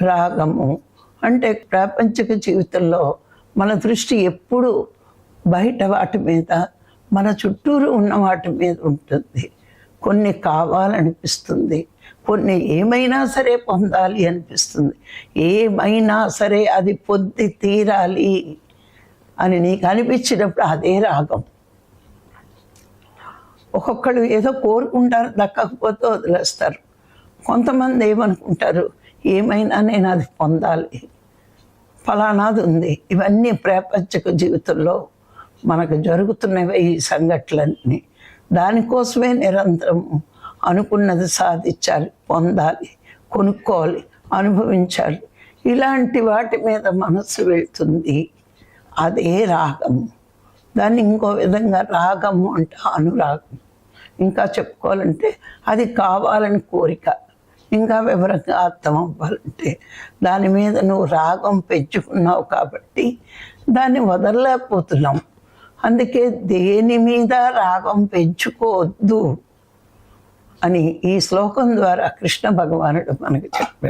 రాగము అంటే ప్రాపంచిక జీవితంలో మన దృష్టి ఎప్పుడు బయట వాటి మీద, మన చుట్టూరు ఉన్న వాటి మీద ఉంటుంది. కొన్ని కావాలనిపిస్తుంది, కొన్ని ఏమైనా సరే పొందాలి అనిపిస్తుంది, ఏమైనా సరే అది పొంది తీరాలి అని నీకు అనిపించినప్పుడు అదే రాగం. ఒక్కొక్కళ్ళు ఏదో కోరుకుంటారు, దక్కకపోతే వదిలేస్తారు. కొంతమంది ఏమనుకుంటారు, ఏమైనా నేను అది పొందాలి, ఫలానాది ఉంది. ఇవన్నీ ప్రాపంచిక జీవితంలో మనకు జరుగుతున్నవి ఈ సంఘటనలన్నీ. దానికోసమే నిరంతరం అనుకున్నది సాధించాలి, పొందాలి, కొనుక్కోవాలి, అనుభవించాలి. ఇలాంటి వాటి మీద మనస్సు వెళ్తుంది. అదే రాగము. దాన్ని ఇంకో విధంగా రాగము అంటే అనురాగం. ఇంకా చెప్పుకోవాలంటే అది కావాలని కోరిక. ఇంకా వివరంగా అర్థం అవ్వాలంటే దాని మీద నువ్వు రాగం పెంచుకున్నావు కాబట్టి దాన్ని వదలలేకపోతున్నాం. అందుకే దేని మీద రాగం పెంచుకోవద్దు అని ఈ శ్లోకం ద్వారా కృష్ణ భగవానుడు మనకు చెప్పాడు.